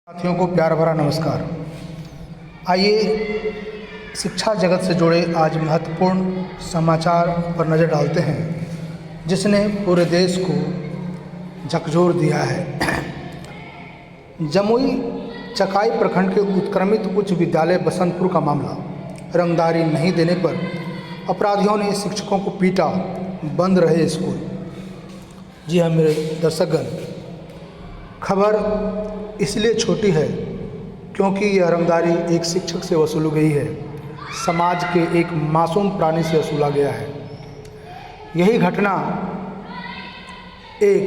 साथियों को प्यार भरा नमस्कार। आइए शिक्षा जगत से जुड़े आज महत्वपूर्ण समाचार पर नज़र डालते हैं जिसने पूरे देश को झकझोर दिया है। जमुई चकाई प्रखंड के उत्क्रमित उच्च विद्यालय बसंतपुर का मामला। रंगदारी नहीं देने पर अपराधियों ने शिक्षकों को पीटा, बंद रहे स्कूल। जी हाँ मेरे दर्शकगण, खबर इसलिए छोटी है क्योंकि यह रंगदारी एक शिक्षक से वसूली गई है, समाज के एक मासूम प्राणी से वसूला गया है। यही घटना एक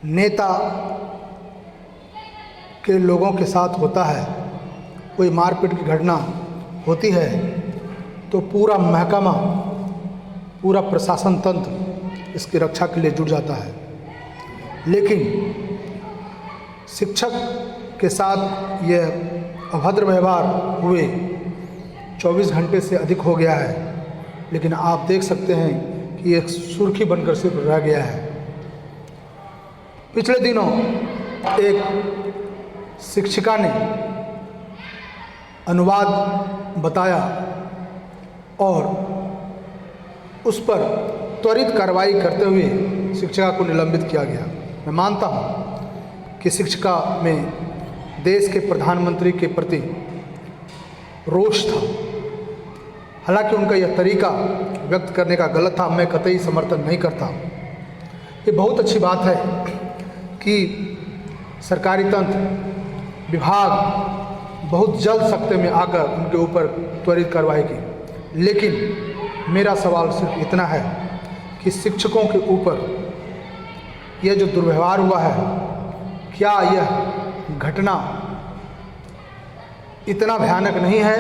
नेता के लोगों के साथ होता है, कोई मारपीट की घटना होती है तो पूरा महकमा, पूरा प्रशासन तंत्र इसकी रक्षा के लिए जुट जाता है। लेकिन शिक्षक के साथ यह अभद्र व्यवहार हुए 24 घंटे से अधिक हो गया है, लेकिन आप देख सकते हैं कि एक सुर्खी बनकर सिर्फ रह गया है। पिछले दिनों एक शिक्षिका ने अनुवाद बताया और उस पर त्वरित कार्रवाई करते हुए शिक्षिका को निलंबित किया गया। मैं मानता हूं कि शिक्षिका में देश के प्रधानमंत्री के प्रति रोष था। हालांकि उनका यह तरीका व्यक्त करने का गलत था, मैं कतई समर्थन नहीं करता। ये बहुत अच्छी बात है कि सरकारी तंत्र, विभाग बहुत जल्द सख्ते में आकर उनके ऊपर त्वरित कार्रवाई की। लेकिन मेरा सवाल सिर्फ इतना है कि शिक्षकों के ऊपर यह जो दुर्व्यवहार हुआ है, क्या यह घटना इतना भयानक नहीं है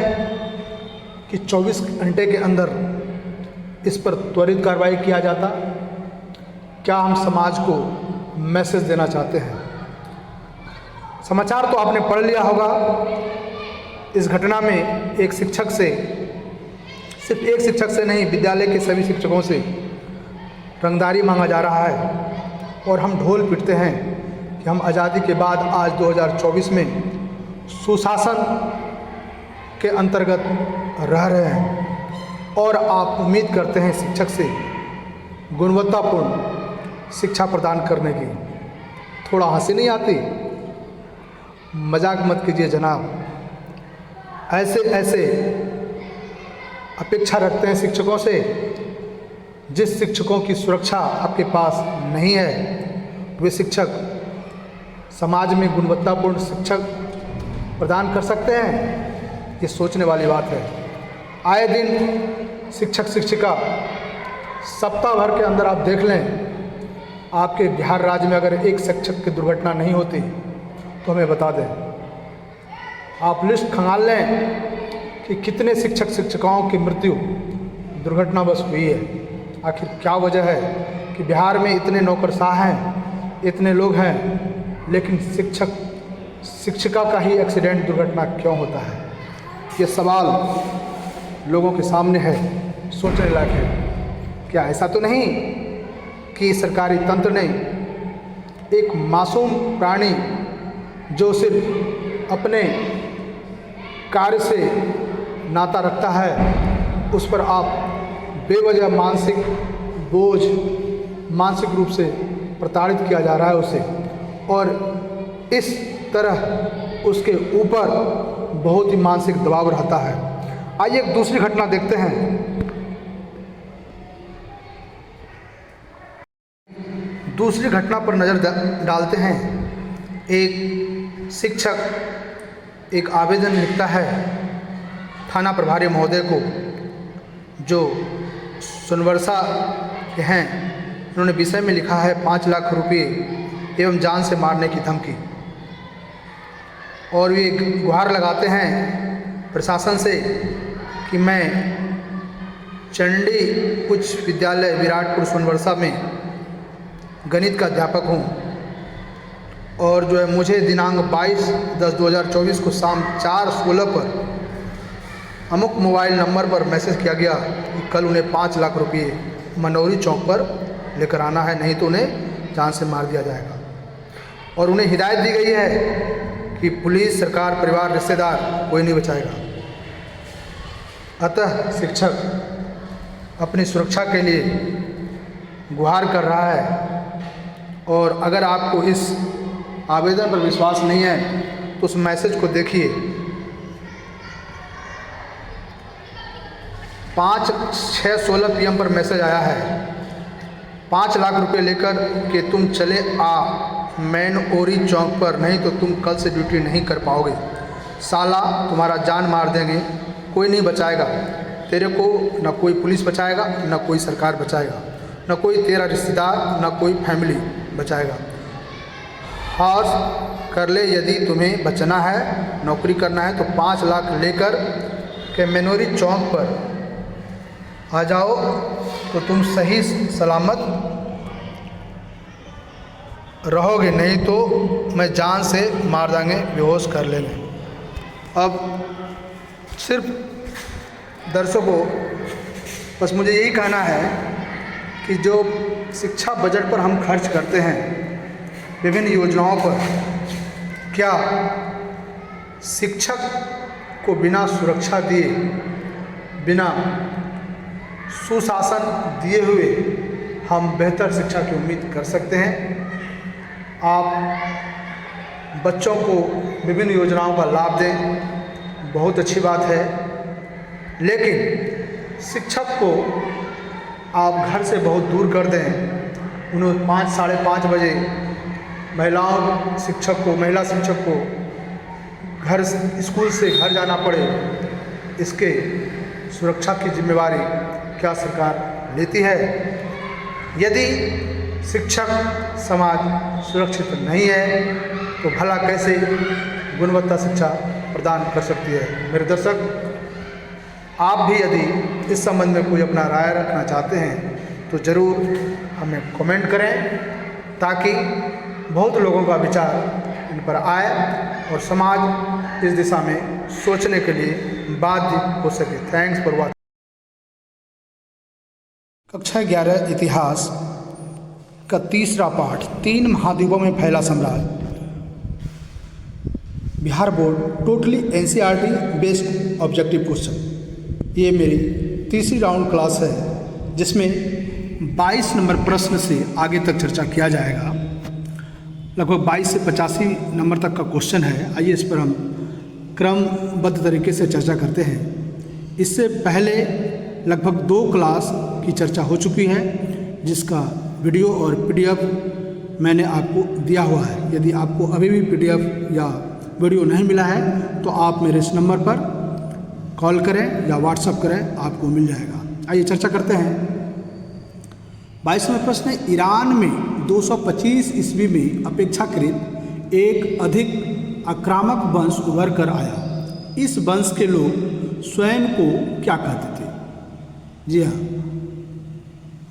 कि 24 घंटे के अंदर इस पर त्वरित कार्रवाई किया जाता? क्या हम समाज को मैसेज देना चाहते हैं? समाचार तो आपने पढ़ लिया होगा। इस घटना में एक शिक्षक से, सिर्फ एक शिक्षक से नहीं, विद्यालय के सभी शिक्षकों से रंगदारी मांगा जा रहा है। और हम ढोल पीटते हैं कि हम आज़ादी के बाद आज 2024 में सुशासन के अंतर्गत रह रहे हैं और आप उम्मीद करते हैं शिक्षक से गुणवत्तापूर्ण शिक्षा प्रदान करने की। थोड़ा हंसी नहीं आती? मजाक मत कीजिए जनाब। ऐसे अपेक्षा रखते हैं शिक्षकों से जिस शिक्षकों की सुरक्षा आपके पास नहीं है। वे शिक्षक समाज में गुणवत्तापूर्ण शिक्षक प्रदान कर सकते हैं? ये सोचने वाली बात है। आए दिन शिक्षक शिक्षिका, सप्ताह भर के अंदर आप देख लें, आपके बिहार राज्य में अगर एक शिक्षक की दुर्घटना नहीं होती तो हमें बता दें। आप लिस्ट खंगाल लें कि कितने शिक्षक शिक्षिकाओं की मृत्यु दुर्घटनावश हुई है। आखिर क्या वजह है कि बिहार में इतने नौकरशाह हैं, इतने लोग हैं, लेकिन शिक्षक शिक्षिका का ही एक्सीडेंट दुर्घटना क्यों होता है? ये सवाल लोगों के सामने है, सोचने लायक है। क्या ऐसा तो नहीं कि सरकारी तंत्र ने एक मासूम प्राणी जो सिर्फ अपने कार्य से नाता रखता है, उस पर आप बेवजह मानसिक बोझ, मानसिक रूप से प्रताड़ित किया जा रहा है उसे, और इस तरह उसके ऊपर बहुत ही मानसिक दबाव रहता है। आइए एक दूसरी घटना देखते हैं। दूसरी घटना पर नज़र डालते हैं। एक शिक्षक एक आवेदन लिखता है थाना प्रभारी महोदय को, जो सोनवर्षा के हैं। उन्होंने विषय में लिखा है 5 लाख रुपये एवं जान से मारने की धमकी। और वे गुहार लगाते हैं प्रशासन से कि मैं चंडी उच्च विद्यालय विराटपुर सोनवर्षा में गणित का अध्यापक हूँ और जो है मुझे दिनांक 22/10/2024 को शाम 4:16 पर अमुक मोबाइल नंबर पर मैसेज किया गया कि कल उन्हें 5 लाख रुपये मनौरी चौक पर लेकर आना है, नहीं तो उन्हें जान से मार दिया जाएगा। और उन्हें हिदायत दी गई है कि पुलिस, सरकार, परिवार, रिश्तेदार कोई नहीं बचाएगा। अतः शिक्षक अपनी सुरक्षा के लिए गुहार कर रहा है। और अगर आपको इस आवेदन पर विश्वास नहीं है तो उस मैसेज को देखिए। 5/6/16 PM पर मैसेज आया है, 5 लाख रुपए लेकर के तुम चले आ मैन ओरी चौक पर, नहीं तो तुम कल से ड्यूटी नहीं कर पाओगे। साला तुम्हारा जान मार देंगे, कोई नहीं बचाएगा तेरे को, न कोई पुलिस बचाएगा, न कोई सरकार बचाएगा, न कोई तेरा रिश्तेदार, न कोई फैमिली बचाएगा। हौस कर ले, यदि तुम्हें बचना है, नौकरी करना है तो 5 लाख लेकर के मनोरी चौक पर आ जाओ तो तुम सही सलामत रहोगे, नहीं तो मैं जान से मार देंगे, बेहोश कर लेंगे। अब सिर्फ दर्शकों बस मुझे यही कहना है कि जो शिक्षा बजट पर हम खर्च करते हैं विभिन्न योजनाओं पर, क्या शिक्षक को बिना सुरक्षा दिए, बिना सुशासन दिए हुए हम बेहतर शिक्षा की उम्मीद कर सकते हैं? आप बच्चों को विभिन्न योजनाओं का लाभ दें, बहुत अच्छी बात है, लेकिन शिक्षक को आप घर से बहुत दूर कर दें। उन्हें 5 साढ़े 5 बजे महिला शिक्षक को घर स्कूल से घर जाना पड़े, इसके सुरक्षा की जिम्मेवारी क्या सरकार लेती है? यदि शिक्षक समाज सुरक्षित नहीं है तो भला कैसे गुणवत्ता शिक्षा प्रदान कर सकती है? मेरे दर्शक, आप भी यदि इस संबंध में कोई अपना राय रखना चाहते हैं तो ज़रूर हमें कमेंट करें, ताकि बहुत लोगों का विचार इन पर आए और समाज इस दिशा में सोचने के लिए बाध्य हो सके। Thanks for watching. कक्षा 11 इतिहास का तीसरा पाठ, 3 महाद्वीपों में फैला साम्राज्य। Bihar board totally NCERT based objective question. ये मेरी तीसरी राउंड क्लास है जिसमें 22 नंबर प्रश्न से आगे तक चर्चा किया जाएगा। लगभग 22 से 85 नंबर तक का क्वेश्चन है। आइए इस पर हम क्रमबद्ध तरीके से चर्चा करते हैं। इससे पहले लगभग 2 क्लास की चर्चा हो चुकी है, जिसका वीडियो और PDF मैंने आपको दिया हुआ है। यदि आपको अभी भी PDF या वीडियो नहीं मिला है तो आप मेरे इस नंबर पर कॉल करें या व्हाट्सएप करें, आपको मिल जाएगा। आइए चर्चा करते हैं। 22वां प्रश्न है, ईरान में 225 ईस्वी में अपेक्षाकृत एक अधिक आक्रामक वंश उभर कर आया। इस वंश के लोग स्वयं को क्या कहते थे? जी हाँ,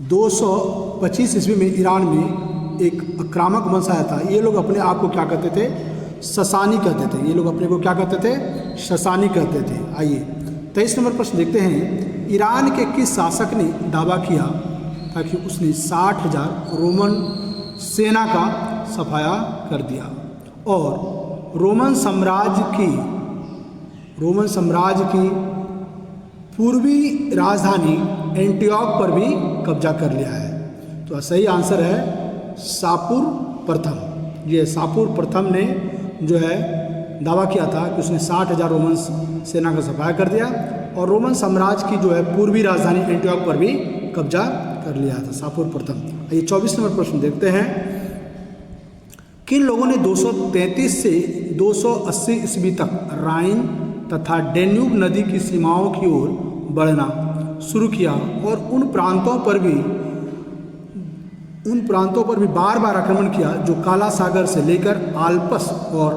225 ईस्वी में ईरान में एक आक्रामक वंश आया था। ये लोग अपने आप को क्या कहते थे? ससानी कहते थे। ये लोग अपने को क्या कहते थे? ससानी कहते थे। आइए 23 नंबर प्रश्न देखते हैं। ईरान के किस शासक ने दावा किया ताकि उसने 60,000 रोमन सेना का सफाया कर दिया और रोमन साम्राज्य की पूर्वी राजधानी एंटियोक पर भी कब्जा कर लिया है? तो सही आंसर है शापुर प्रथम। ये शापुर प्रथम ने जो है दावा किया था कि उसने 60,000 रोमन सेना का सफाया कर दिया और रोमन साम्राज्य की जो है पूर्वी राजधानी एंटियोक पर भी कब्जा कर लिया था, शापुर प्रथम। ये 24 नंबर प्रश्न देखते हैं। किन लोगों ने 233 से 280 ईस्वी तक राइन तथा डेन्यूब नदी की सीमाओं की ओर बढ़ना शुरू किया और उन प्रांतों पर भी बार बार आक्रमण किया जो काला सागर से लेकर आल्प्स और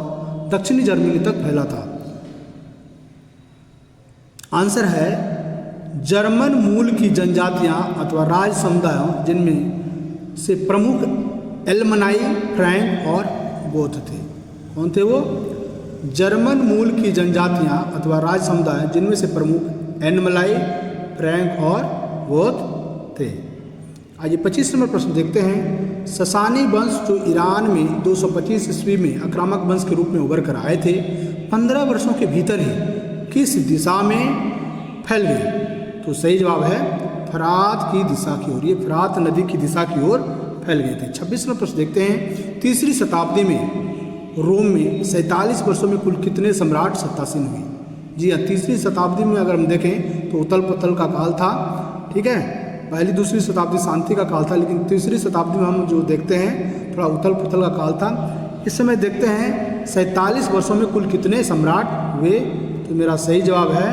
दक्षिणी जर्मनी तक फैला था? आंसर है जर्मन मूल की जनजातियां अथवा राज समुदायों, जिनमें से प्रमुख एल्मनाई, फ्रैंक और गोथ थे। कौन थे वो? जर्मन मूल की जनजातियां अथवा राज समुदाय, जिनमें से प्रमुख एल्मनाई, फ्रैंक और गोथ थे। आइए 25 नंबर प्रश्न देखते हैं। ससानी वंश जो ईरान में 225 ईस्वी में आक्रामक वंश के रूप में उभर कर आए थे, 15 वर्षों के भीतर ही किस दिशा में फैल गए? तो सही जवाब है फरात की दिशा की ओर, ये फरात नदी की दिशा की ओर फैल गए थे। 26 नंबर प्रश्न देखते हैं। तीसरी शताब्दी में रोम में 47 वर्षों में कुल कितने सम्राट सत्तासीन हुए? जी हाँ, तीसरी शताब्दी में अगर हम देखें तो उथल पुथल का काल था, ठीक है। पहली दूसरी शताब्दी शांति का काल था, लेकिन तीसरी शताब्दी में हम जो देखते हैं थोड़ा उथल पुथल का काल था। इस समय देखते हैं 47 वर्षों में कुल कितने सम्राट हुए? तो मेरा सही जवाब है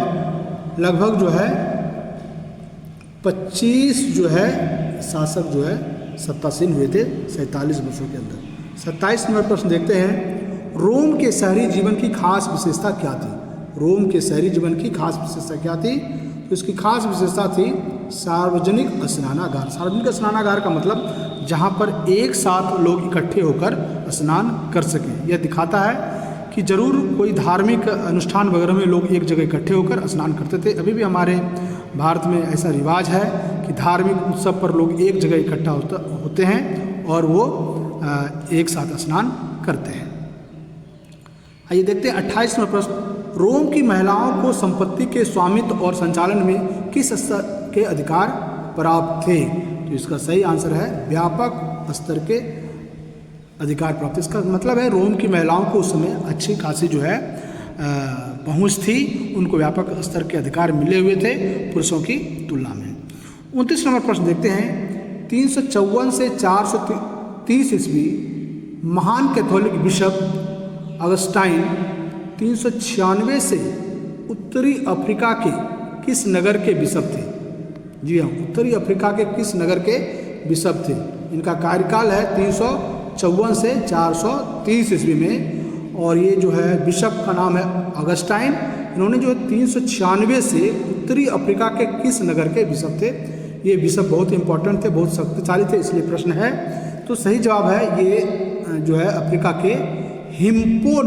लगभग जो है 25 जो है शासक जो है सत्तासीन हुए थे 47 वर्षों के अंदर। 27 नंबर प्रश्न देखते हैं। रोम के शहरी जीवन की खास विशेषता क्या थी? रोम के शहरी जीवन की खास विशेषता क्या थी? तो इसकी खास विशेषता थी सार्वजनिक स्नानागार। सार्वजनिक स्नानागार का मतलब जहाँ पर एक साथ लोग इकट्ठे होकर स्नान कर सकें। यह दिखाता है कि जरूर कोई धार्मिक अनुष्ठान वगैरह में लोग एक जगह इकट्ठे होकर स्नान करते थे। अभी भी हमारे भारत में ऐसा रिवाज है कि धार्मिक उत्सव पर लोग एक जगह इकट्ठा होते हैं और वो एक साथ स्नान करते हैं। आइए देखते हैं 28वां प्रश्न। रोम की महिलाओं को संपत्ति के स्वामित्व और संचालन में किस स्तर के अधिकार प्राप्त थे? तो इसका सही आंसर है व्यापक स्तर के अधिकार प्राप्त। इसका मतलब है रोम की महिलाओं को उस समय अच्छी खासी जो है पहुंच थी, उनको व्यापक स्तर के अधिकार मिले हुए थे पुरुषों की तुलना में। 29 नंबर प्रश्न देखते हैं। 354 से 430 ईस्वी महान कैथोलिक बिशप अगस्टाइन 396 से उत्तरी अफ्रीका के किस नगर के बिशप थे? जी हाँ, उत्तरी अफ्रीका के किस नगर के बिशप थे? इनका कार्यकाल है 354 से 430 ईस्वी में, और ये जो है बिशप का नाम है अगस्टाइन। इन्होंने जो 396 से उत्तरी अफ्रीका के किस नगर के बिशप थे? ये बिशप बहुत इंपॉर्टेंट थे, बहुत शक्तिशाली थे, इसलिए प्रश्न है। तो सही जवाब है ये जो है अफ्रीका के हिम्पो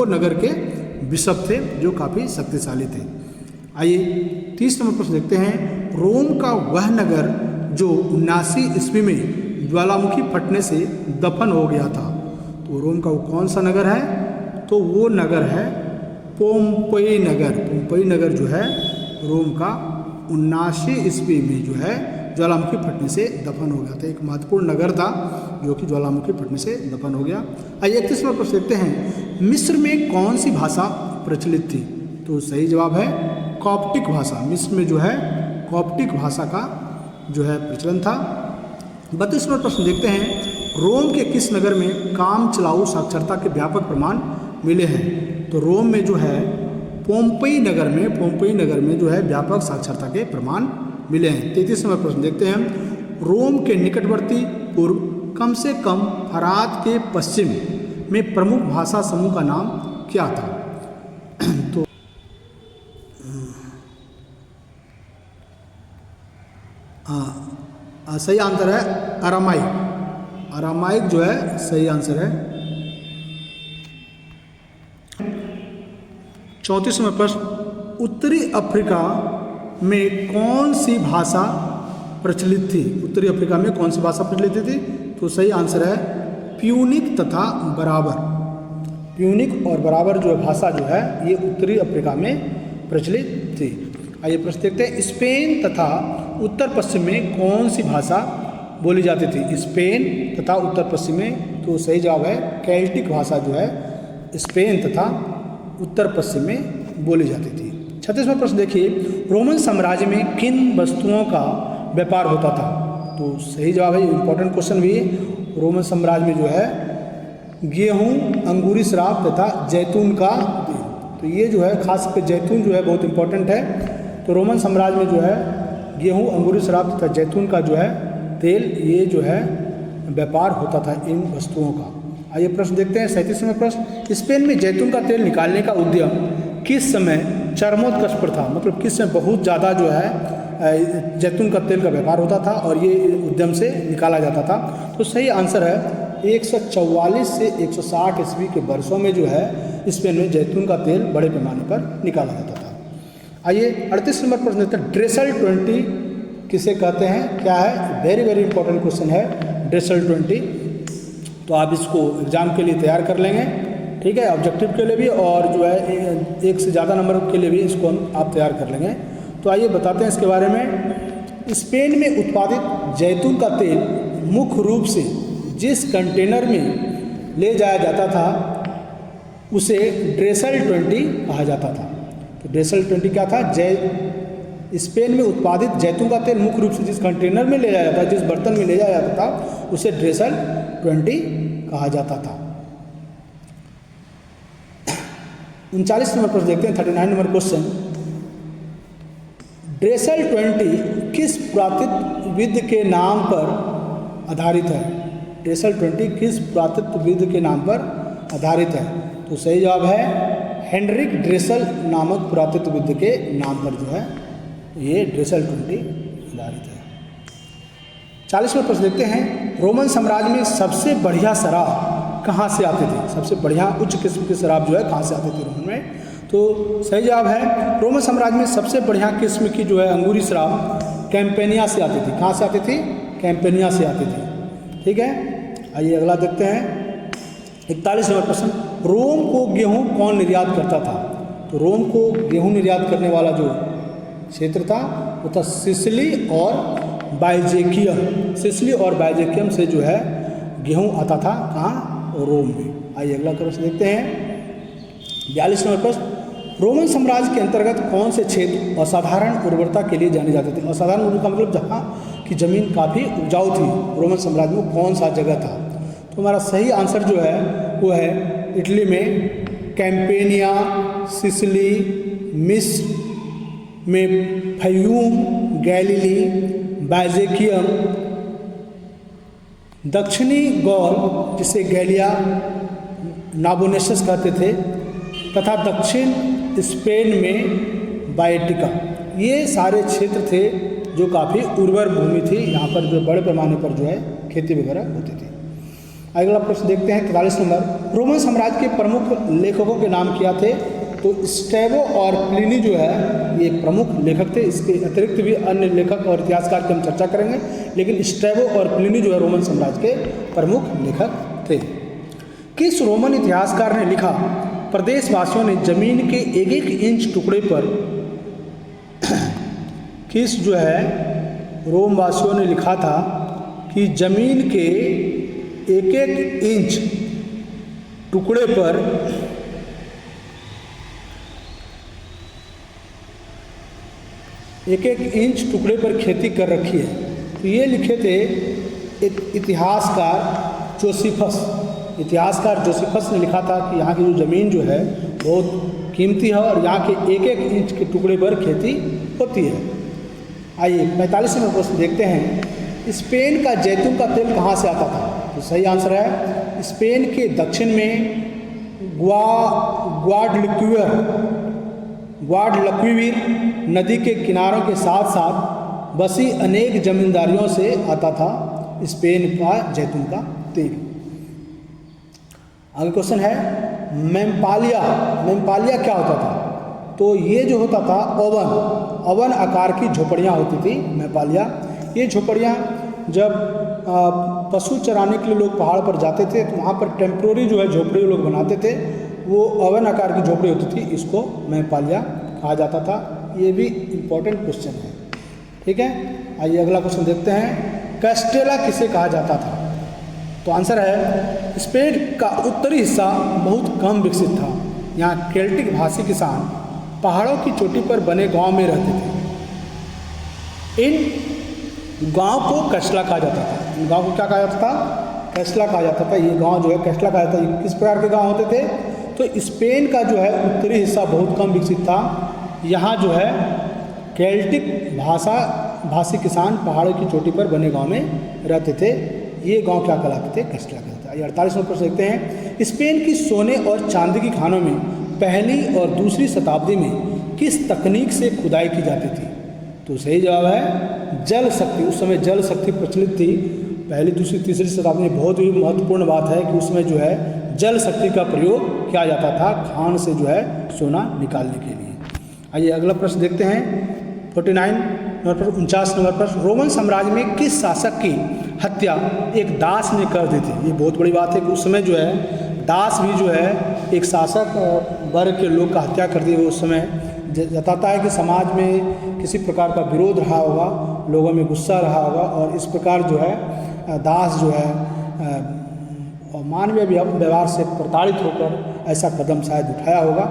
नगर के बिशप थे, जो काफ़ी शक्तिशाली थे। आइए 30 नंबर प्रश्न देखते हैं। रोम का वह नगर जो 79 ईस्वी में ज्वालामुखी फटने से दफन हो गया था, तो रोम का वो कौन सा नगर है? तो वो नगर है पोम्पई नगर। पोम्पई नगर जो है रोम का 79 ईस्वी में जो है ज्वालामुखी फटने से दफन हो गया था। एक महत्वपूर्ण नगर था जो कि ज्वालामुखी फटने से दफन हो गया। आइए 31वां प्रश्न देखते हैं। मिस्र में कौन सी भाषा प्रचलित थी? तो सही जवाब है कॉप्टिक भाषा। मिस्र में जो है कॉप्टिक भाषा का जो है प्रचलन था। 32वां प्रश्न देखते हैं। रोम के किस नगर में काम चलाऊ साक्षरता के व्यापक प्रमाण मिले हैं? तो रोम में जो है पोम्पई नगर में जो है व्यापक साक्षरता के प्रमाण मिले हैं। 33वां प्रश्न देखते हैं। रोम के निकटवर्ती पूर्व कम से कम फरात के पश्चिम में प्रमुख भाषा समूह का नाम क्या था? तो सही आंसर है अरामाइक जो है सही आंसर है। 34वां प्रश्न। उत्तरी अफ्रीका में कौन सी भाषा प्रचलित थी? उत्तरी अफ्रीका में कौन सी भाषा प्रचलित थी? तो सही आंसर है प्यूनिक तथा बराबर। प्यूनिक और बराबर जो भाषा जो है ये उत्तरी अफ्रीका में प्रचलित थी। आइए प्रश्न देखते हैं। स्पेन तथा उत्तर पश्चिम में कौन सी भाषा बोली जाती थी? स्पेन तथा उत्तर पश्चिम में, तो सही जवाब है केल्टिक भाषा जो है स्पेन तथा उत्तर पश्चिम में बोली जाती थी। 36वां प्रश्न देखिए। रोमन साम्राज्य में किन वस्तुओं का व्यापार होता था? तो सही जवाब है, इंपॉर्टेंट क्वेश्चन भी। रोमन साम्राज्य में जो है गेहूं, अंगूरी शराब तथा जैतून का तेल, तो ये जो है खास कर जैतून जो है बहुत इंपॉर्टेंट है। तो रोमन साम्राज्य में जो है गेहूं, अंगूरी शराब तथा जैतून का जो है तेल, ये जो है व्यापार होता था इन वस्तुओं का। आइए प्रश्न देखते हैं। 37वां प्रश्न। स्पेन में जैतून का तेल निकालने का उद्यम किस समय चरमोत्कर्ष पर था? मतलब किस समय बहुत ज़्यादा जो है जैतून का तेल का व्यापार होता था और ये उद्यम से निकाला जाता था? तो सही आंसर है 144 से 160 ईस्वी के वर्षों में जो है स्पेन में जैतून का तेल बड़े पैमाने पर निकाला जाता था। आइए 38 नंबर प्रश्न देखते हैं। ड्रेसल किसे कहते हैं, क्या है, वेरी वेरी इंपॉर्टेंट क्वेश्चन है ड्रेसल 20। तो आप इसको एग्ज़ाम के लिए तैयार कर लेंगे, ठीक है, ऑब्जेक्टिव के लिए भी और जो है एक से ज़्यादा नंबर के लिए भी इसको आप तैयार कर लेंगे। तो आइए बताते हैं इसके बारे में। स्पेन में उत्पादित जैतून का तेल मुख्य रूप से जिस कंटेनर में ले जाया जाता था उसे ड्रेसल 20 कहा जाता था। तो ड्रेसल 20 क्या था, स्पेन में उत्पादित जैतून का तेल मुख्य रूप से जिस कंटेनर में ले जाया जाता था, जिस बर्तन में ले जाया जाता था उसे ड्रेसल 20 कहा जाता था। 39 नंबर प्रश्न देखते हैं, 39 नंबर क्वेश्चन। ड्रेसल 20 किस पुरातत्वविद के नाम पर आधारित है? ड्रेसल 20 किस पुरातत्वविद के नाम पर आधारित है? तो सही जवाब है हेनरिक ड्रेसल नामक पुरातत्वविद के नाम पर जो है ये ड्रेसल 20 आधारित है। 40 नंबर प्रश्न देखते हैं, रोमन साम्राज्य में सबसे बढ़िया शराब कहाँ से आते थे? सबसे बढ़िया उच्च किस्म की शराब जो है कहाँ से आते थे रोमन में? तो सही जवाब है रोमन साम्राज्य में सबसे बढ़िया किस्म की जो है अंगूरी शराब कैंपेनिया से आती थी। कहाँ से आती थी? कैंपेनिया से आती थी, ठीक है। आइए अगला देखते हैं 41 नंबर प्रश्न। रोम को गेहूँ कौन निर्यात करता था? तो रोम को गेहूँ निर्यात करने वाला जो क्षेत्र था वो था सिसिली और बाइजेकियम। सिसिली और बाइजेकियम से जो है गेहूँ आता था कहाँ? रोम में। आइए अगला प्रश्न देखते हैं 42 नंबर प्रश्न। रोमन साम्राज्य के अंतर्गत कौन से क्षेत्र असाधारण उर्वरता के लिए जाने जाते थे? असाधारण उर्वरता मतलब जहाँ की जमीन काफ़ी उपजाऊ थी रोमन साम्राज्य में, कौन सा जगह था? तो हमारा सही आंसर जो है वो है इटली में कैंपेनिया, सिसिली, मिस्र में फयूम, गैलीली, बाइजेकियम, दक्षिणी गौल जिसे गैलिया नाबोनेसस कहते थे, तथा दक्षिण स्पेन में बाएटिका। ये सारे क्षेत्र थे जो काफ़ी उर्वर भूमि थी, यहाँ पर जो बड़े पैमाने पर जो है खेती वगैरह होती थी। अगला प्रश्न देखते हैं 43 नंबर। रोमन साम्राज्य के प्रमुख लेखकों के नाम क्या थे? तो स्ट्रैबो और प्लिनी जो है ये प्रमुख लेखक थे। इसके अतिरिक्त भी अन्य लेखक और इतिहासकार की हम चर्चा करेंगे, लेकिन स्ट्रैबो और प्लिनी जो है रोमन साम्राज्य के प्रमुख लेखक थे। किस रोमन इतिहासकार ने लिखा प्रदेशवासियों ने जमीन के एक एक इंच टुकड़े पर किस जो है रोमवासियों ने लिखा था कि जमीन के एक एक इंच टुकड़े पर एक एक इंच टुकड़े पर खेती कर रखी है? तो ये लिखे थे एक इतिहासकार जोसिफस। इतिहासकार जोसिफस ने लिखा था कि यहाँ की जो ज़मीन जो है बहुत कीमती है और यहाँ के एक एक इंच के टुकड़े पर खेती होती है। आइए 45 नंबर प्रश्न देखते हैं। स्पेन का जैतून का तेल कहाँ से आता था? तो सही आंसर है स्पेन के दक्षिण में ग्वाडलक्विविर नदी के किनारों के साथ साथ बसी अनेक जमींदारियों से आता था स्पेन का जैतून का तेल। आगे क्वेश्चन है मेम्पालिया। मेम्पालिया क्या होता था? तो ये जो होता था ओवन आकार की झोपड़ियाँ होती थी मेम्पालिया। ये झोपड़ियाँ जब पशु चराने के लिए लोग पहाड़ पर जाते थे तो वहाँ पर टेम्प्रोरी जो है झोपड़ी लोग बनाते थे, वो ओवन आकार की झोपड़ी होती थी, इसको मेम्पालिया कहा जाता था। ये भी इम्पोर्टेंट क्वेश्चन है, ठीक है। आइए अगला क्वेश्चन देखते हैं। कैस्टेला किसे कहा जाता था? तो आंसर है स्पेन का उत्तरी हिस्सा बहुत कम विकसित था। यहाँ केल्टिक भाषी किसान पहाड़ों की चोटी पर बने गांव में रहते थे। इन गांव को कैस्टला कहा जाता था। इन गांव को क्या कहा जाता था? कैस्टला कहा जाता था। ये गांव जो है कैस्टला कहा जाता था। किस प्रकार के गांव होते थे? तो स्पेन का जो है उत्तरी हिस्सा बहुत कम विकसित था। यहाँ जो है केल्टिक भाषी किसान पहाड़ों की चोटी पर बने गांव में रहते थे। ये गांव क्या कहलाते थे? कैस्टला कहलाते थे। 48 नंबर प्रश्न देखते हैं। स्पेन की सोने और चांदी की खानों में पहली और दूसरी शताब्दी में किस तकनीक से खुदाई की जाती थी? तो सही जवाब है जल शक्ति। उस समय जल शक्ति प्रचलित थी। पहली, दूसरी, तीसरी शताब्दी में बहुत ही महत्वपूर्ण बात है कि उसमें जो है जल शक्ति का प्रयोग किया जाता था खान से जो है सोना निकालने के लिए। आइए अगला प्रश्न देखते हैं 49 नंबर 49 नंबर प्रश्न, रोमन साम्राज्य में किस शासक की हत्या एक दास ने कर दी थी? ये बहुत बड़ी बात है कि उस समय जो है दास भी जो है एक शासक वर्ग के लोग का हत्या कर दिए। उस समय जताता है कि समाज में किसी प्रकार का विरोध रहा होगा, लोगों में गुस्सा रहा होगा और इस प्रकार जो है दास जो है मानवीय व्यवहार से प्रताड़ित होकर ऐसा कदम शायद उठाया होगा।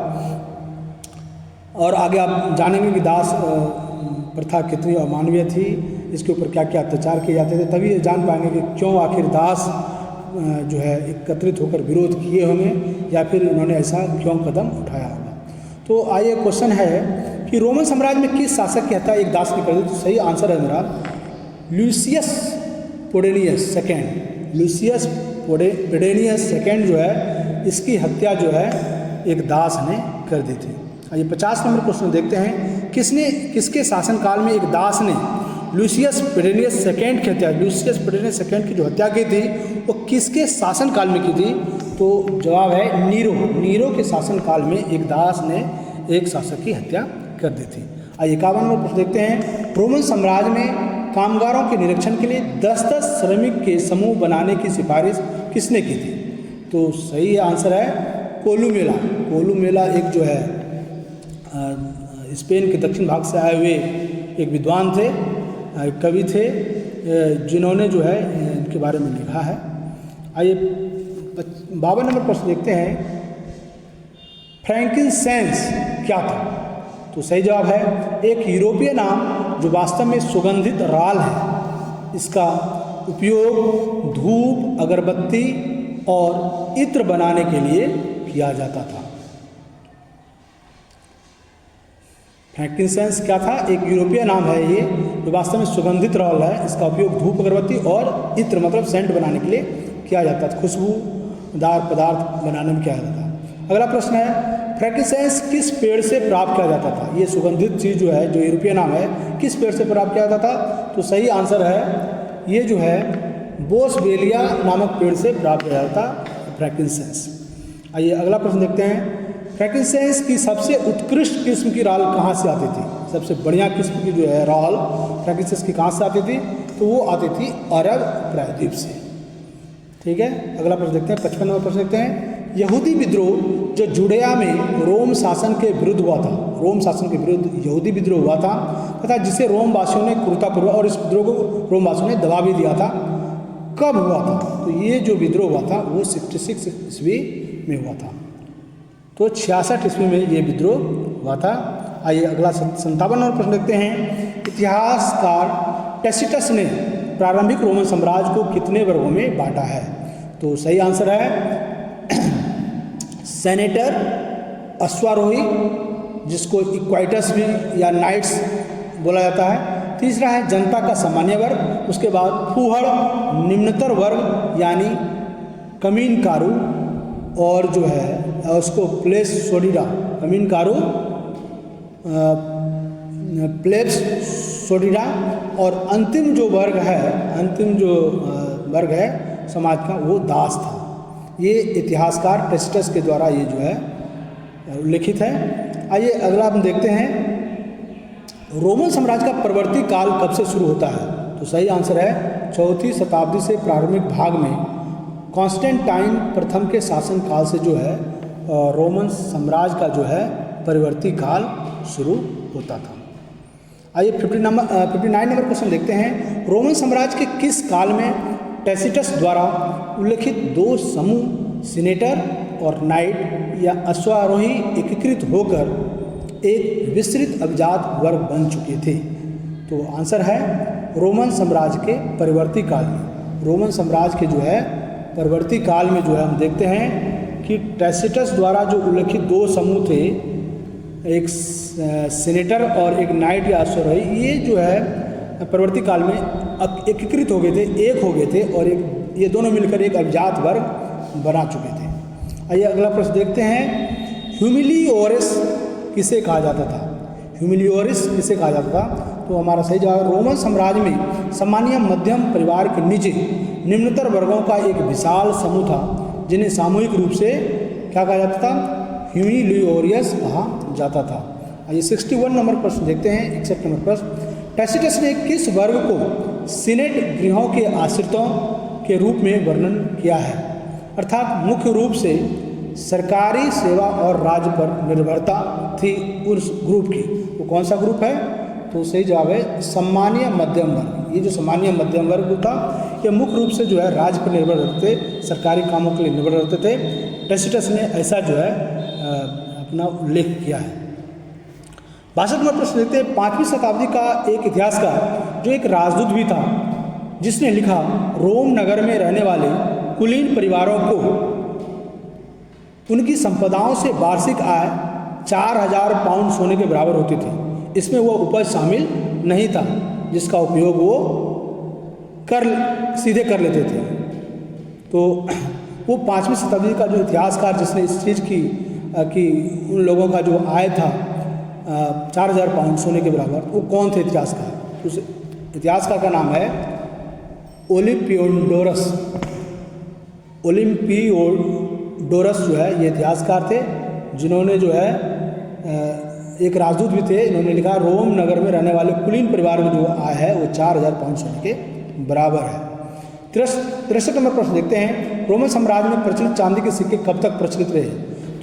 और आगे आप जानेंगे कि दास प्रथा कितनी अमानवीय थी, इसके ऊपर क्या क्या अत्याचार किए जाते थे, तभी ये जान पाएंगे कि क्यों आखिर दास जो है एकत्रित होकर विरोध किए होंगे या फिर उन्होंने ऐसा क्यों कदम उठाया होगा। तो आइए क्वेश्चन है कि रोमन साम्राज्य में किस शासक की हत्या एक दास ने कर दी? तो सही आंसर है मेरा लुसियस पोडेनियस सेकेंड। लुसियस पोडेनियस सेकेंड जो है इसकी हत्या जो है एक दास ने कर दी थी। आइए 50 नंबर क्वेश्चन देखते हैं, किसके शासनकाल में एक दास ने लुसियस पोडेनियस सेकेंड की हत्या? लुसियस पोडेनियस सेकेंड की जो हत्या की थी वो किसके शासनकाल में की थी? तो जवाब है नीरो। नीरो के शासनकाल में एक दास ने एक शासक की हत्या कर दी थी। आइए 51 नंबर प्रश्न देखते हैं, रोमन साम्राज्य में कामगारों के निरीक्षण के लिए 10-10 श्रमिक के समूह बनाने की सिफारिश किसने की थी? तो सही आंसर है कोलुमेला। कोलुमेला एक जो है स्पेन के दक्षिण भाग से आए हुए एक विद्वान थे, कवि थे, जिन्होंने जो है इनके बारे में लिखा है। आइए 52 नंबर प्रश्न देखते हैं, फ्रैंकिनसेंस क्या था? तो सही जवाब है एक यूरोपीय नाम जो वास्तव में सुगंधित राल है। इसका उपयोग धूप, अगरबत्ती और इत्र बनाने के लिए किया जाता था। फ्रैंकिनसेंस क्या था? एक यूरोपीय नाम है ये जो वास्तव में सुगंधित राल है। इसका उपयोग धूप, अगरबत्ती और इत्र मतलब सेंट बनाने के लिए किया जाता था, खुशबूदार पदार्थ बनाने में किया जाता था। अगला प्रश्न है, फ्रैंकिनसेंस किस पेड़ से प्राप्त किया जाता था? ये सुगंधित चीज़ जो है, जो यूरोपीय नाम है, किस पेड़ से प्राप्त किया जाता था? तो सही आंसर है ये जो है बोसवेलिया नामक पेड़ से प्राप्त किया जाता फ्रैंकिनसेंस। आइए अगला प्रश्न देखते हैं, फ्रैंकिनसेंस की सबसे उत्कृष्ट किस्म की राल कहाँ से आती थी? सबसे बढ़िया किस्म की जो है राल फ्रैंकिनसेंस की कहाँ से आती थी? तो वो आती थी अरब प्रायद्वीप से। ठीक है, अगला प्रश्न देखते हैं, 55 नंबर प्रश्न देखते हैं, यहूदी विद्रोह जो जुड़ेया में रोम शासन के विरुद्ध हुआ था, रोम शासन के विरुद्ध यहूदी विद्रोह हुआ था तथा जिसे रोम वासियों ने क्रूरतापूर्वक, और इस विद्रोह को रोम वासियों ने दबा भी दिया था, कब हुआ था? तो ये जो विद्रोह हुआ था वो 66 ईस्वी में हुआ था। तो 66 ईस्वी में ये विद्रोह हुआ था। आइए अगला 57 नंबर प्रश्न देखते हैं, इतिहासकार टैसिटस ने प्रारंभिक रोमन साम्राज्य को कितने वर्गों में बांटा है? तो सही आंसर है सेनेटर, अश्वारोही जिसको इक्वाइटस भी या नाइट्स बोला जाता है, तीसरा है जनता का सामान्य वर्ग, उसके बाद फूहड़ निम्नतर वर्ग यानी कमीनकारू, और जो है उसको प्लेस सोडिडा कमीनकारू प्लेब्स सोडिडा, और अंतिम जो वर्ग है, अंतिम जो वर्ग है समाज का वो दास था। ये इतिहासकार टैसिटस के द्वारा ये जो है उल्लिखित है। आइए अगला हम देखते हैं, रोमन साम्राज्य का परवर्ती काल कब से शुरू होता है? तो सही आंसर है 4वीं शताब्दी से प्रारंभिक भाग में कॉन्स्टेंटाइन प्रथम के शासन काल से जो है रोमन साम्राज्य का जो है परिवर्ती काल शुरू होता था। आइए 59 नंबर क्वेश्चन देखते हैं, रोमन साम्राज्य के किस काल में टैसिटस द्वारा उल्लिखित दो समूह सीनेटर और नाइट या अश्वारोही एकीकृत होकर एक विस्तृत अभिजात वर्ग बन चुके थे? तो आंसर है रोमन साम्राज्य के परिवर्ती काल में। रोमन साम्राज्य के जो है परिवर्ती काल में जो है हम देखते हैं कि टैसिटस द्वारा जो उल्लिखित दो समूह थे, एक सीनेटर और एक नाइट या अश्वारोही, ये जो है परवर्ती काल में एकीकृत हो गए थे, एक हो गए थे और एक ये दोनों मिलकर एक अभिजात वर्ग बना चुके थे। आइए अगला प्रश्न देखते हैं, ह्यूमिलियोरिस किसे कहा जाता था? ह्यूमिलियोरिस किसे कहा जाता था? तो हमारा सही जवाब, रोमन साम्राज्य में सामान्य मध्यम परिवार के नीचे निम्नतर वर्गों का एक विशाल समूह था जिन्हें सामूहिक रूप से क्या कहा जाता था? ह्यूमिलियोरियस कहा जाता था। आइए 61 नंबर प्रश्न देखते हैं, 61 नंबर प्रश्न, टैसिटस ने किस वर्ग को सीनेट गृहों के आश्रितों के रूप में वर्णन किया है? अर्थात मुख्य रूप से सरकारी सेवा और राज्य पर निर्भरता थी उस ग्रुप की। वो कौन सा ग्रुप है? तो सही जवाब है सामान्य मध्यम वर्ग। ये जो सामान्य मध्यम वर्ग था ये मुख्य रूप से जो है राज्य पर निर्भर रहते थे, सरकारी कामों के लिए निर्भर रहते थे। टैसिटस ने ऐसा जो है अपना उल्लेख किया है। 62 नंबर प्रश्न देखते हैं। 5वीं शताब्दी का एक इतिहासकार जो एक राजदूत भी था, जिसने लिखा रोम नगर में रहने वाले कुलीन परिवारों को उनकी संपदाओं से वार्षिक आय 4000 पाउंड सोने के बराबर होती थी। इसमें वो उपज शामिल नहीं था जिसका उपयोग वो सीधे कर लेते थे। तो वो 5वीं शताब्दी का जो इतिहासकार जिसने इस चीज़ की कि उन लोगों का जो आय था 4000 पाउंड सोने के बराबर, वो कौन थे इतिहासकार? उस इतिहासकार का नाम है ओलिम्पियोडोरस। ओलिम्पियोडोरस जो है ये इतिहासकार थे, जिन्होंने जो है एक राजदूत भी थे। इन्होंने लिखा रोम नगर में रहने वाले कुलीन परिवार में जो आय है वो 4000 पाउंड सोने के बराबर है। 63 नंबर प्रश्न देखते हैं। रोमन साम्राज्य में प्रचलित चांदी के सिक्के कब तक प्रचलित रहे?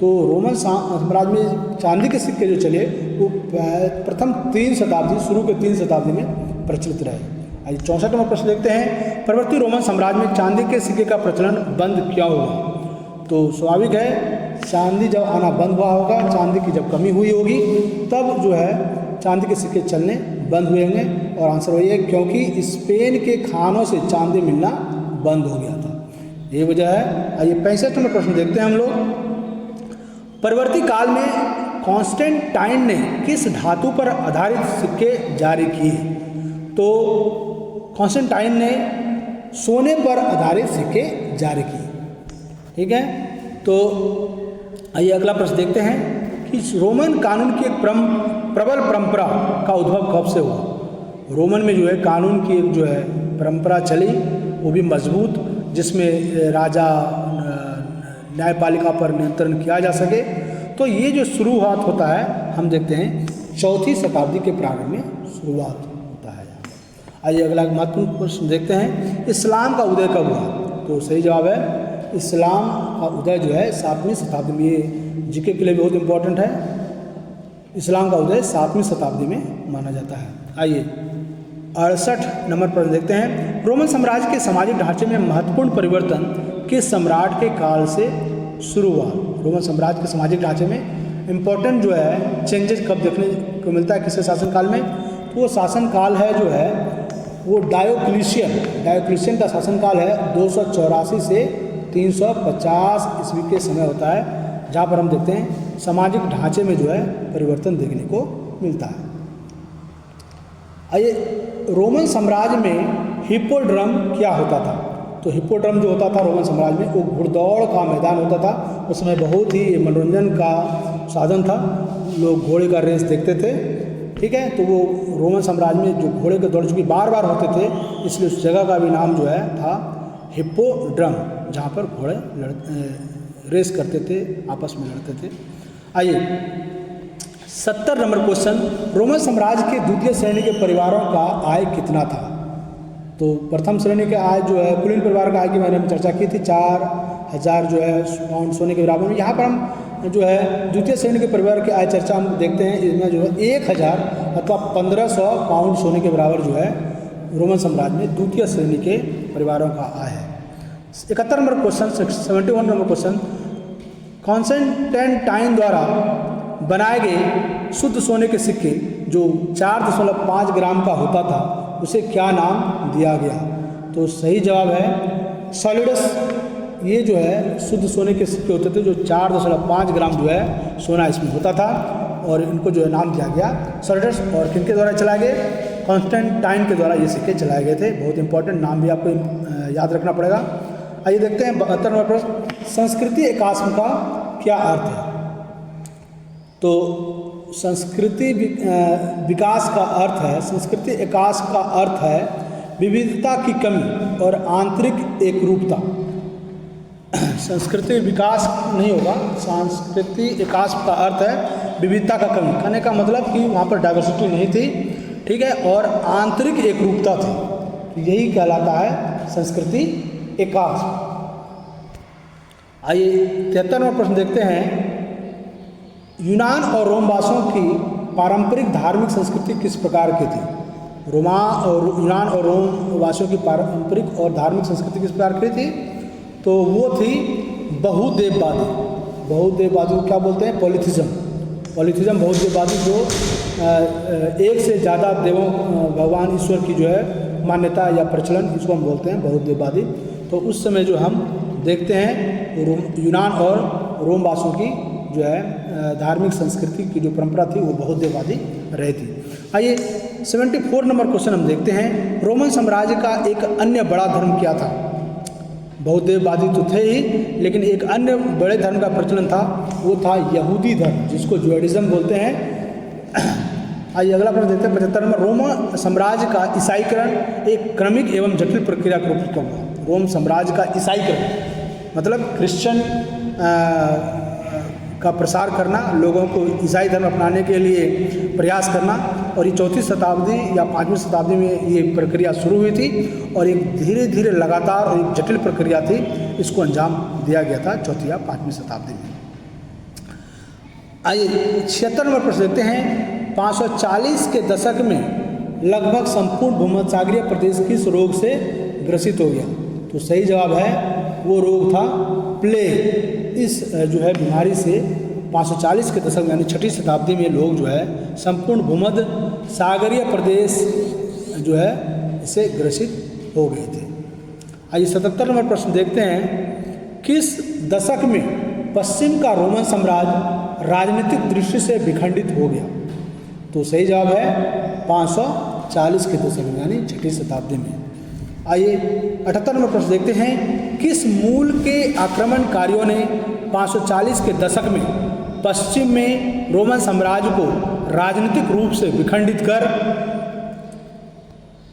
तो रोमन साम्राज्य में चांदी के सिक्के जो चले वो प्रथम 3 शताब्दी, शुरू के 3 शताब्दी में प्रचलित रहे। आइए 64 नंबर प्रश्न देखते हैं। परवर्ती रोमन साम्राज्य में चांदी के सिक्के का प्रचलन बंद क्यों हुआ? तो स्वाभाविक है, चांदी जब आना बंद हुआ होगा, चांदी की जब कमी हुई होगी, तब जो है चांदी के सिक्के चलने बंद हुए होंगे। और आंसर वही है क्योंकि स्पेन के खानों से चांदी मिलना बंद हो गया था, ये वजह है। आइए 65 नंबर प्रश्न देखते हैं हम लोग। परवर्ती काल में कॉन्स्टेंटाइन ने किस धातु पर आधारित सिक्के जारी किए? तो कॉन्स्टेंटाइन ने सोने पर आधारित सिक्के जारी किए। ठीक है, तो आइए अगला प्रश्न देखते हैं कि रोमन कानून की एक प्रबल परंपरा का उद्भव कब से हुआ? रोमन में जो है कानून की एक जो है परंपरा चली, वो भी मजबूत, जिसमें राजा न्यायपालिका पर नियंत्रण किया जा सके। तो ये जो शुरुआत होता है हम देखते हैं 4वीं शताब्दी के प्रारंभ में शुरुआत होता है। आइए अगला महत्वपूर्ण प्रश्न देखते हैं। इस्लाम का उदय कब हुआ? तो सही जवाब है इस्लाम का उदय जो है 7वीं शताब्दी में। ये जीके के लिए बहुत इंपॉर्टेंट है। इस्लाम का उदय 7वीं शताब्दी में माना जाता है। आइए 68 नंबर पर देखते हैं। रोमन साम्राज्य के सामाजिक ढांचे में महत्वपूर्ण परिवर्तन किस सम्राट के काल से शुरू हुआ? रोमन साम्राज्य के सामाजिक ढांचे में इम्पोर्टेंट जो है चेंजेस कब देखने को मिलता है, किसके शासनकाल में? तो वो शासनकाल है जो है वो डायोक्लिशियन का शासनकाल है 284 से 350 ईस्वी के समय होता है, जहाँ पर हम देखते हैं सामाजिक ढांचे में जो है परिवर्तन देखने को मिलता है। आइए रोमन साम्राज्य में हिप्पोड्रम क्या होता था? तो हिप्पोड्रम जो होता था रोमन साम्राज्य में वो घुड़दौड़ का मैदान होता था। उस समय बहुत ही मनोरंजन का साधन था, लोग घोड़े का रेस देखते थे। ठीक है, तो वो रोमन साम्राज्य में जो घोड़े के दौड़ चूँकि बार बार होते थे, इसलिए उस जगह का भी नाम जो है था हिप्पोड्रम, जहाँ पर घोड़े रेस करते थे, आपस में लड़ते थे। आइए 70 नंबर क्वेश्चन। रोमन साम्राज्य के द्वितीय श्रेणी के परिवारों का आय कितना था? तो प्रथम श्रेणी के आय जो है कुलीन परिवार का आय की मैंने चर्चा की थी 4000 जो है पाउंड सोने के बराबर में। यहाँ पर हम जो है द्वितीय श्रेणी के परिवार की आय चर्चा हम देखते हैं, इसमें जो है 1000 अथवा 1500 पाउंड सोने के बराबर जो है रोमन साम्राज्य में द्वितीय श्रेणी के परिवारों का आय है। 71 number question, 71 number question. Constantine द्वारा बनाए गए शुद्ध सोने के सिक्के जो 4.5 ग्राम का होता था, उसे क्या नाम दिया गया? तो सही जवाब है सॉलिडस। ये जो है शुद्ध सोने के सिक्के होते थे जो 4.5 ग्राम जो है सोना इसमें होता था, और इनको जो है नाम दिया गया सॉलिडस। और किनके द्वारा चलाए गए? कॉन्स्टेंटाइन के द्वारा ये सिक्के चलाए गए थे। बहुत इंपॉर्टेंट नाम भी आपको याद रखना पड़ेगा। आइए देखते हैं 72 नंबर प्रश्न। संस्कृति एकात्म का क्या अर्थ है? तो संस्कृति विकास का अर्थ है, संस्कृति एकास का अर्थ है विविधता की कमी और आंतरिक एकरूपता। संस्कृति विकास नहीं होगा, सांस्कृतिक एकास का अर्थ है विविधता का कमी। कहने का मतलब कि वहाँ पर डाइवर्सिटी नहीं थी, ठीक है, और आंतरिक एकरूपता थी। तो यही कहलाता है संस्कृति एकात्म। आइए 73वां प्रश्न देखते हैं। यूनान और रोम वासियों की पारंपरिक धार्मिक संस्कृति किस प्रकार की थी? यूनान और रोम वासियों की पारंपरिक और धार्मिक संस्कृति किस प्रकार की थी? तो वो थी बहुदेववादी। बहुदेववादी को क्या बोलते हैं? पॉलीथिज्म। पॉलीथिज्म बहुदेववादी, जो एक से ज़्यादा देवों, भगवान ईश्वर की जो है मान्यता या प्रचलन, इसको हम बोलते हैं बहुदेववादी। तो उस समय जो हम देखते हैं यूनान और रोम वासियों की जो है धार्मिक संस्कृति की जो परंपरा थी वो बहुदेववादी रही थी। आइए 74 नंबर क्वेश्चन हम देखते हैं। रोमन साम्राज्य का एक अन्य बड़ा धर्म क्या था? बहुदेववादी तो थे ही, लेकिन एक अन्य बड़े धर्म का प्रचलन था, वो था यहूदी धर्म, जिसको जुडाइज्म बोलते हैं। आइए अगला प्रश्न देखते हैं 75 नंबर। रोम साम्राज्य का ईसाईकरण एक क्रमिक एवं जटिल प्रक्रिया के रूप में कब हुआ? रोम साम्राज्य का ईसाईकरण मतलब क्रिश्चियन का प्रसार करना, लोगों को ईसाई धर्म अपनाने के लिए प्रयास करना, और ये 4वीं शताब्दी या 5वीं शताब्दी में ये प्रक्रिया शुरू हुई थी, और एक धीरे धीरे लगातार और एक जटिल प्रक्रिया थी, इसको अंजाम दिया गया था 4वीं या 5वीं शताब्दी में। आइए 76 नंबर प्रश्न देखते हैं। 540 के दशक में लगभग संपूर्ण भूमध्यसागरीय प्रदेश किस रोग से ग्रसित हो गया? तो सही जवाब है वो रोग था प्लेग। इस जो है बीमारी से 540 के दशक में यानी 6वीं शताब्दी में लोग जो है संपूर्ण भूमध्य सागरीय प्रदेश जो है इससे ग्रसित हो गए थे। आइए 77 नंबर प्रश्न देखते हैं। किस दशक में पश्चिम का रोमन साम्राज्य राजनीतिक दृष्टि से विखंडित हो गया? तो सही जवाब है 540 के दशक में यानी 6वीं शताब्दी में। आइए 78 नंबर प्रश्न देखते हैं। किस मूल के आक्रमणकारियों ने 540 के दशक में पश्चिम में रोमन साम्राज्य को राजनीतिक रूप से विखंडित कर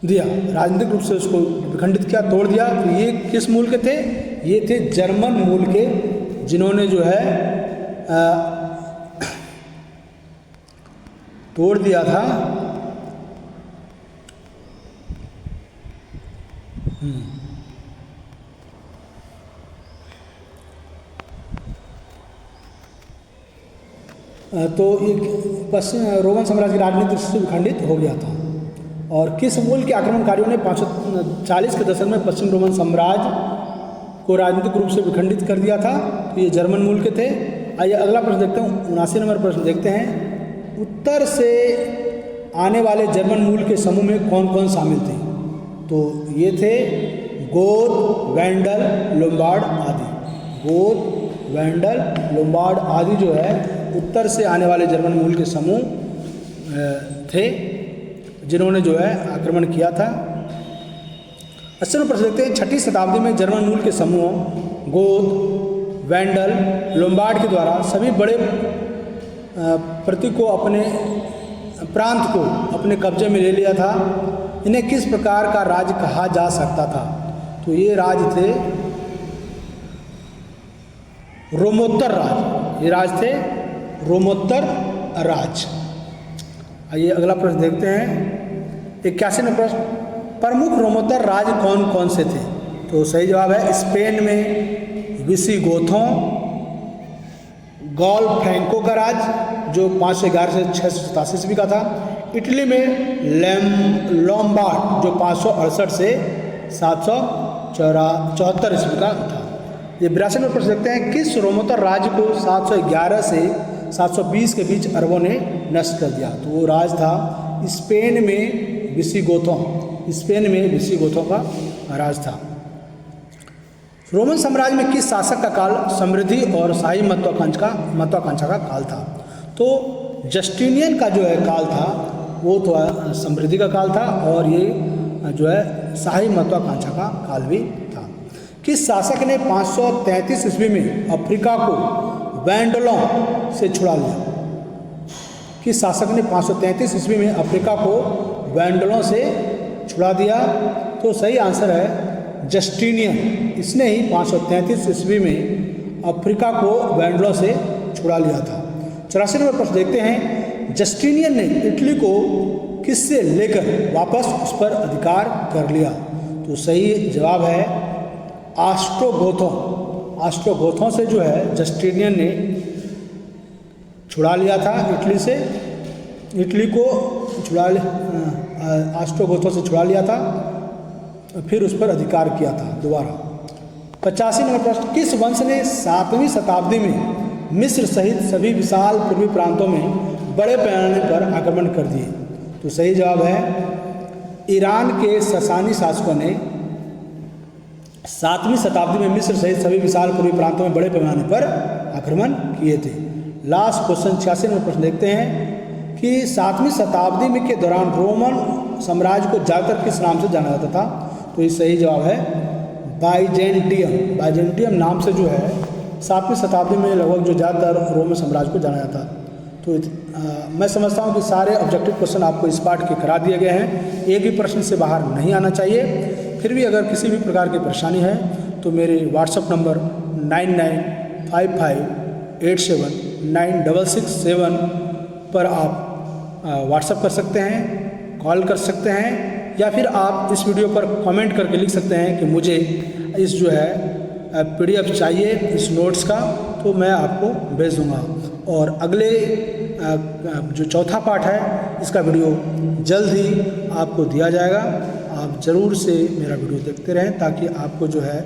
दिया? राजनीतिक रूप से उसको विखंडित किया, तोड़ दिया। तो ये किस मूल के थे? ये थे जर्मन मूल के, जिन्होंने जो है तोड़ दिया था तो एक पश्चिम रोमन साम्राज्य की राजनीति से विखंडित हो गया था। और किस मूल के आक्रमणकारियों ने 540 के दशक में पश्चिम रोमन साम्राज्य को राजनीतिक रूप से विखंडित कर दिया था? तो ये जर्मन मूल के थे। आइए अगला प्रश्न देखते हैं। 79 नंबर प्रश्न देखते हैं। उत्तर से आने वाले जर्मन मूल के समूह में कौन कौन शामिल थे? तो ये थे गोथ, वेंडल, लोम्बार्ड आदि। गोथ, वेंडल, लोम्बार्ड आदि जो है उत्तर से आने वाले जर्मन मूल के समूह थे, जिन्होंने जो है आक्रमण किया था। 80 नंबर प्रश्न देखते हैं। 6वीं शताब्दी में जर्मन मूल के समूह गोथ, वेंडल, लोम्बार्ड के द्वारा सभी बड़े प्रांत को अपने कब्जे में ले लिया था। इन्हें किस प्रकार का राज्य कहा जा सकता था? तो ये राज्य थे रोमोत्तर राज्य। ये राज्य थे रोमोत्तर राज्य। आइए अगला प्रश्न देखते हैं। 81 नंबर प्रश्न। प्रमुख रोमोत्तर राज्य कौन कौन से थे? तो सही जवाब है स्पेन में विसिगोथों, गॉल फ्रैंको का राज्य जो 511 से 687 ईस्वी का था। इटली में लोम्बार्ड जो 568 से 774 ईस्वी का था। ये 82 में प्रश्न देखते हैं। किस रोमोत्तर राज्य को 711 से 720 के बीच अरबों ने नष्ट कर दिया? तो वो राज्य था स्पेन में विसिगोथों। स्पेन में विसिगोथों का राज था। रोमन साम्राज्य में किस शासक का काल समृद्धि और शाही महत्वाकांक्षा का काल था? तो जस्टिनियन का जो है काल था वो तो समृद्धि का काल था, और ये जो है शाही महत्वाकांक्षा का काल भी था। किस शासक ने 533 ईस्वी में अफ्रीका को वैंडलों से छुड़ा लिया? किस शासक ने 533 ईस्वी में अफ्रीका को वैंडलों से छुड़ा दिया? तो सही आंसर है जस्टिनियन। इसने ही 533 ईस्वी में अफ्रीका को वैंडलों से छुड़ा लिया था। 84 नंबर प्रश्न देखते हैं। जस्टिनियन ने इटली को किससे लेकर वापस उस पर अधिकार कर लिया? तो सही जवाब है ऑस्ट्रोगोथों। ऑस्ट्रोगोथों से जो है जस्टिनियन ने छुड़ा लिया था इटली से, इटली को ऑस्ट्रोगोथों से छुड़ा लिया था, फिर उस पर अधिकार किया था दोबारा। 85 नंबर प्रश्न, किस वंश ने 7वीं शताब्दी में मिस्र सहित सभी विशाल पूर्वी प्रांतों में बड़े पैमाने पर आक्रमण कर दिए? तो सही जवाब है ईरान के ससानी शासकों ने 7वीं शताब्दी में मिस्र सहित सभी विशाल पूर्वी प्रांतों में बड़े पैमाने पर आक्रमण किए थे। लास्ट क्वेश्चन 86 नंबर प्रश्न देखते हैं कि 7वीं शताब्दी में के दौरान रोमन साम्राज्य को ज़्यादातर किस नाम से जाना जाता था? तो ये सही जवाब है बाइजेंटियम। बाइजेंटियम नाम से जो है 7वीं शताब्दी में लगभग जो ज़्यादातर रोमन साम्राज्य को जाना जाता। तो मैं समझता हूँ कि सारे ऑब्जेक्टिव क्वेश्चन आपको इस पार्ट के करा दिए गए हैं, एक भी प्रश्न से बाहर नहीं आना चाहिए। फिर भी अगर किसी भी प्रकार की परेशानी है तो मेरे व्हाट्सएप नंबर 9955879667 पर आप व्हाट्सएप कर सकते हैं, कॉल कर सकते हैं, या फिर आप इस वीडियो पर कमेंट करके लिख सकते हैं कि मुझे इस जो है PDF चाहिए इस नोट्स का, तो मैं आपको भेज दूंगा। और अगले जो चौथा पार्ट है इसका वीडियो जल्द ही आपको दिया जाएगा। आप ज़रूर से मेरा वीडियो देखते रहें ताकि आपको जो है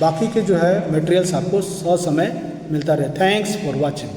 बाकी के जो है मटेरियल्स आपको ससमय मिलता रहे। Thanks for watching.